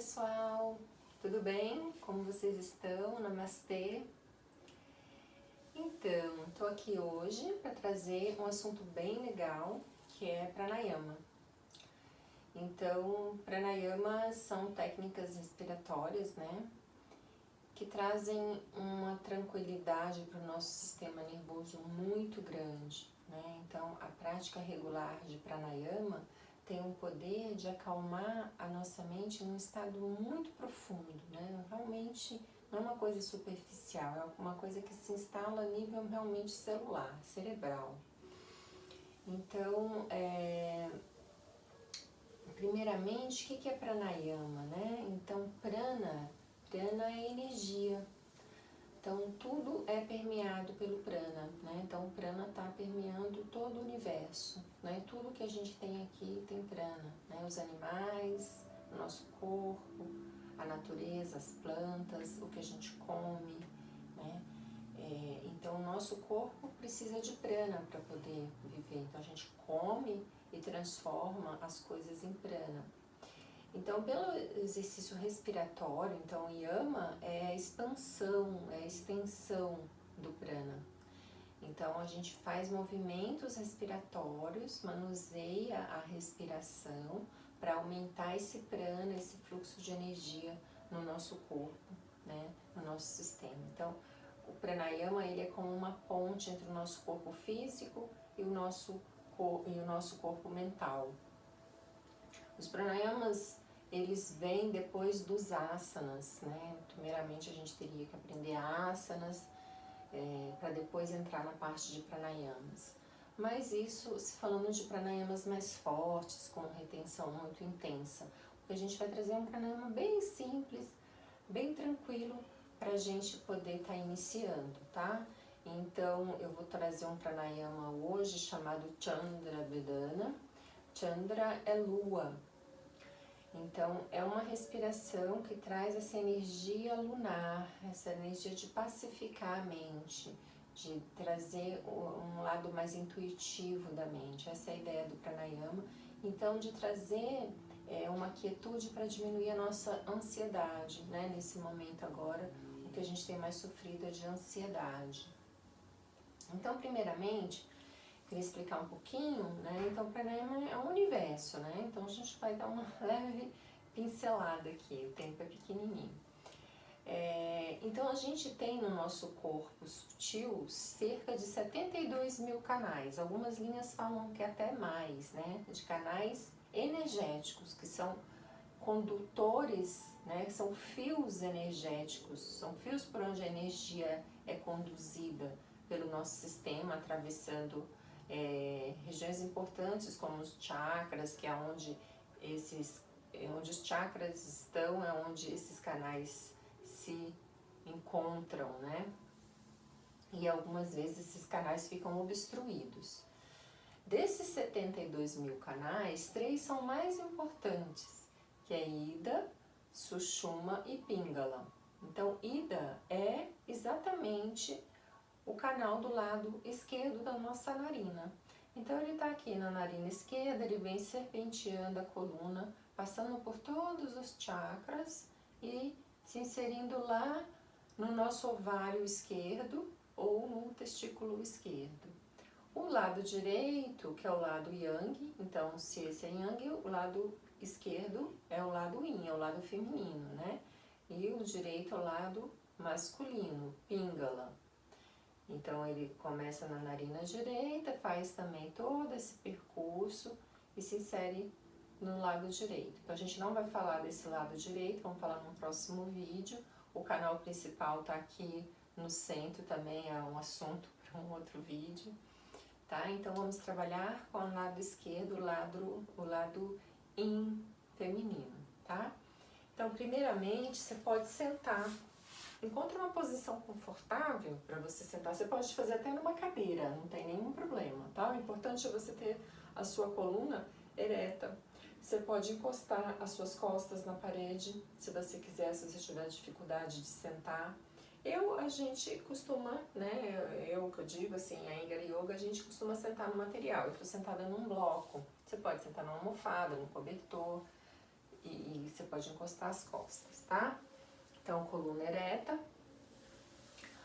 pessoal, tudo bem? Como vocês estão? Namastê! Então, estou aqui hoje para trazer um assunto bem legal, que é pranayama. Então, pranayama são técnicas respiratórias, né? Que trazem uma tranquilidade para o nosso sistema nervoso muito grande, né? Então, a prática regular de pranayama tem o poder de acalmar a nossa mente num estado muito profundo, né? Realmente não é uma coisa superficial, é uma coisa que se instala a nível realmente celular, cerebral. Então, primeiramente, o que é pranayama, né? Então, prana é energia. Então, tudo é permeado pelo prana, né? Então, o prana está permeando todo o universo, né? Tudo que a gente tem aqui tem prana, né? Os animais, o nosso corpo, a natureza, as plantas, o que a gente come, né? Então, o nosso corpo precisa de prana para poder viver. Então, a gente come e transforma as coisas em prana. Então, pelo exercício respiratório, então yama é a expansão, é a extensão do prana. Então, a gente faz movimentos respiratórios, manuseia a respiração para aumentar esse prana, esse fluxo de energia no nosso corpo, né, no nosso sistema. Então, o pranayama ele é como uma ponte entre o nosso corpo físico e o nosso corpo mental. Os pranayamas eles vêm depois dos asanas, né? Primeiramente a gente teria que aprender asanas para depois entrar na parte de pranayamas. Mas isso, se falando de pranayamas mais fortes, com retenção muito intensa, porque a gente vai trazer um pranayama bem simples, bem tranquilo, para a gente poder estar iniciando, tá? Então, eu vou trazer um pranayama hoje chamado Chandra Vedana. Chandra é lua. Então, é uma respiração que traz essa energia lunar, essa energia de pacificar a mente, de trazer um lado mais intuitivo da mente. Essa é a ideia do pranayama. Então, de trazer uma quietude para diminuir a nossa ansiedade, né? Nesse momento agora, o que a gente tem mais sofrido é de ansiedade. Então, primeiramente, queria explicar um pouquinho, né? Então, o pranayama é um universo, né? Então, a gente vai dar uma leve pincelada aqui, o tempo é pequenininho. Então, a gente tem no nosso corpo sutil cerca de 72 mil canais. Algumas linhas falam que até mais, né? De canais energéticos, que são condutores, né? São fios energéticos, são fios por onde a energia é conduzida pelo nosso sistema, atravessando regiões importantes como os chakras, que é onde os chakras estão, é onde esses canais se encontram, né? E algumas vezes esses canais ficam obstruídos. Desses 72 mil canais, 3 são mais importantes, que é Ida, Sushumna e Pingala. Então, Ida é exatamente o canal do lado esquerdo da nossa narina. Então, ele está aqui na narina esquerda, ele vem serpenteando a coluna, passando por todos os chakras e se inserindo lá no nosso ovário esquerdo ou no testículo esquerdo. O lado direito, que é o lado Yang, então se esse é Yang, o lado esquerdo é o lado Yin, é o lado feminino, né? E o direito é o lado masculino, Pingala. Então, ele começa na narina direita, faz também todo esse percurso e se insere no lado direito. Então, a gente não vai falar desse lado direito, vamos falar no próximo vídeo. O canal principal está aqui no centro também, é um assunto para um outro vídeo, tá? Então, vamos trabalhar com o lado esquerdo, o lado Yin feminino, tá? Então, primeiramente, você pode sentar. Encontre uma posição confortável para você sentar. Você pode fazer até numa cadeira, não tem nenhum problema, tá? O importante é você ter a sua coluna ereta. Você pode encostar as suas costas na parede, se você quiser, se você tiver dificuldade de sentar. A gente costuma, né, eu que eu digo assim, a Iyengar Yoga, a gente costuma sentar no material. Eu estou sentada num bloco. Você pode sentar numa almofada, num cobertor. e você pode encostar as costas, tá? Então, coluna ereta.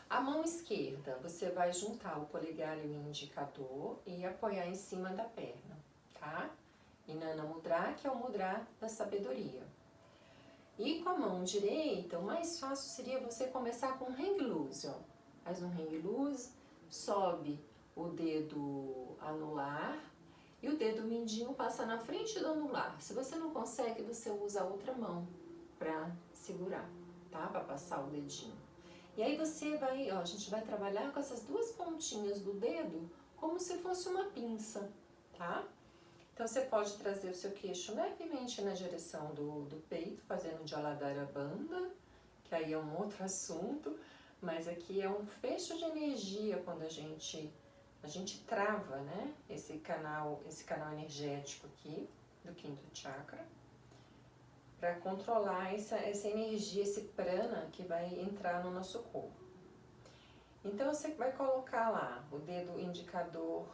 A mão esquerda, você vai juntar o polegar e o indicador e apoiar em cima da perna, tá? Inana Mudra, que é o mudra da sabedoria. E com a mão direita, o mais fácil seria você começar com um hang loose, ó. Faz um hang loose, sobe o dedo anular e o dedo mindinho passa na frente do anular. Se você não consegue, você usa a outra mão para segurar, tá? Para passar o dedinho. E aí você vai, ó, a gente vai trabalhar com essas duas pontinhas do dedo como se fosse uma pinça, tá? Então você pode trazer o seu queixo levemente na direção do peito, fazendo Jaladhara Bandha, que aí é um outro assunto, mas aqui é um fecho de energia quando a gente trava, né, esse canal energético aqui do quinto chakra, para controlar essa energia, esse prana que vai entrar no nosso corpo. Então você vai colocar lá o dedo indicador,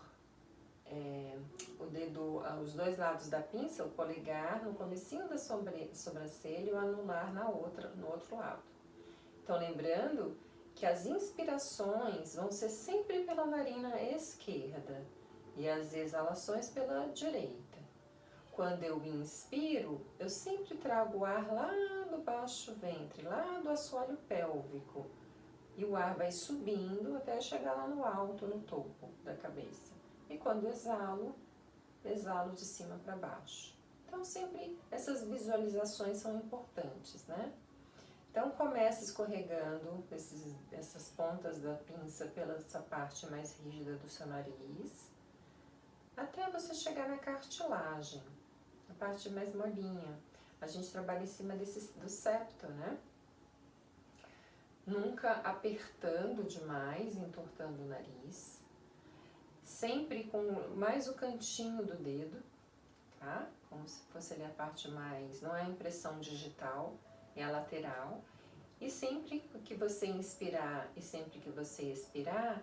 os dois lados da pinça, o polegar no comecinho da sobrancelha e o anular no outro lado. Então lembrando que as inspirações vão ser sempre pela narina esquerda e as exalações pela direita. Quando eu inspiro, eu sempre trago o ar lá do baixo ventre, lá do assoalho pélvico. E o ar vai subindo até chegar lá no alto, no topo da cabeça. E quando exalo de cima para baixo. Então sempre essas visualizações são importantes, né? Então começa escorregando essas pontas da pinça pela essa parte mais rígida do seu nariz, até você chegar na cartilagem, a parte mais molinha. A gente trabalha em cima do septo, né? Nunca apertando demais, entortando o nariz. Sempre com mais o cantinho do dedo, tá? Como se fosse ali a parte mais... Não é a impressão digital, é a lateral. E sempre que você inspirar e sempre que você expirar,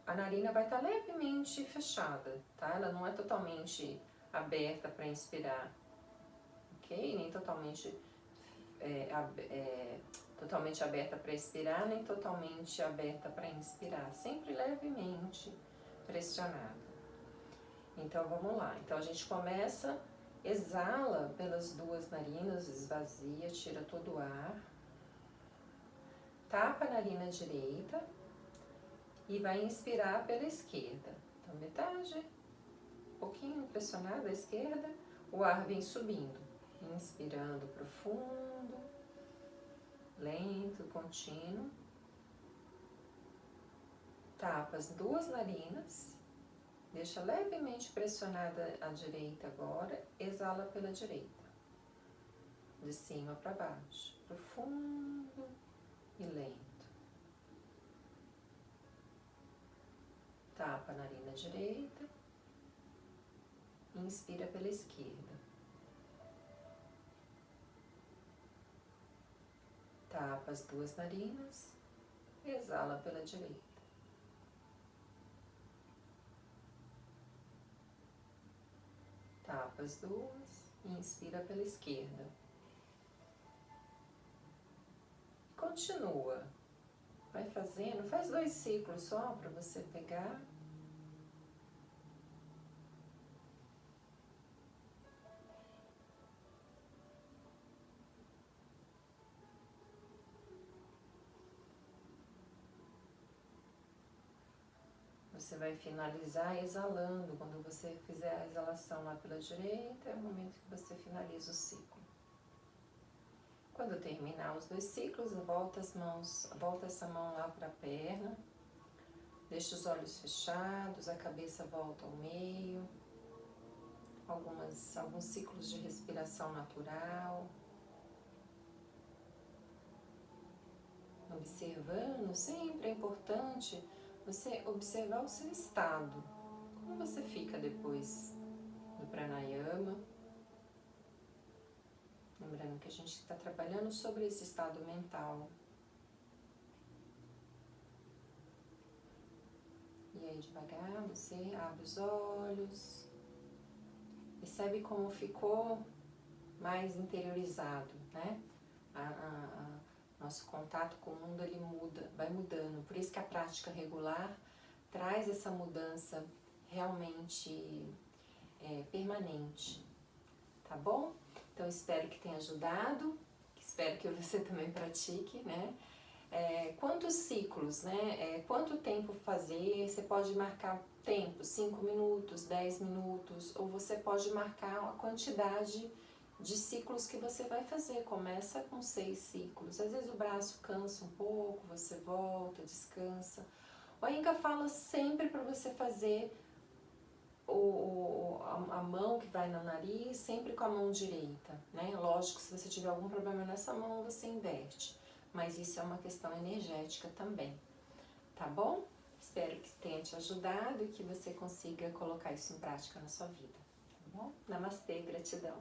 a narina vai estar levemente fechada, tá? Ela não é totalmente aberta para inspirar, ok? Nem totalmente, totalmente aberta para expirar, nem totalmente aberta para inspirar. Sempre levemente pressionada. Então vamos lá. Então a gente começa, exala pelas duas narinas, esvazia, tira todo o ar. Tapa a narina direita e vai inspirar pela esquerda. Então, metade, um pouquinho pressionada à esquerda, o ar vem subindo. Inspirando profundo, lento, contínuo. Tapa as duas narinas, deixa levemente pressionada a direita agora, exala pela direita. De cima para baixo, profundo e lento. Tapa a narina direita, inspira pela esquerda. Tapa as duas narinas, exala pela direita. Tapa as duas, inspira pela esquerda. Continua. Vai fazendo, faz 2 ciclos só para você pegar. Você vai finalizar exalando. Quando você fizer a exalação lá pela direita, é o momento que você finaliza o ciclo. Quando terminar os 2 ciclos, volta essa mão lá para a perna. Deixa os olhos fechados, a cabeça volta ao meio. Alguns ciclos de respiração natural. Observando, sempre é importante você observar o seu estado. Como você fica depois do pranayama. Lembrando que a gente está trabalhando sobre esse estado mental. E aí devagar você abre os olhos. Percebe como ficou mais interiorizado, né? Nosso contato com o mundo, ele muda, vai mudando. Por isso que a prática regular traz essa mudança realmente permanente, tá bom? Então, espero que tenha ajudado, espero que você também pratique, né? Quantos ciclos, né? Quanto tempo fazer? Você pode marcar tempo, 5 minutos, 10 minutos, ou você pode marcar a quantidade de ciclos que você vai fazer. Começa com 6 ciclos. Às vezes o braço cansa um pouco, você volta, descansa. O Iyengar fala sempre para você fazer a mão que vai no nariz, sempre com a mão direita, né? Lógico, se você tiver algum problema nessa mão, você inverte. Mas isso é uma questão energética também, tá bom? Espero que tenha te ajudado e que você consiga colocar isso em prática na sua vida, tá bom? Namastê, gratidão!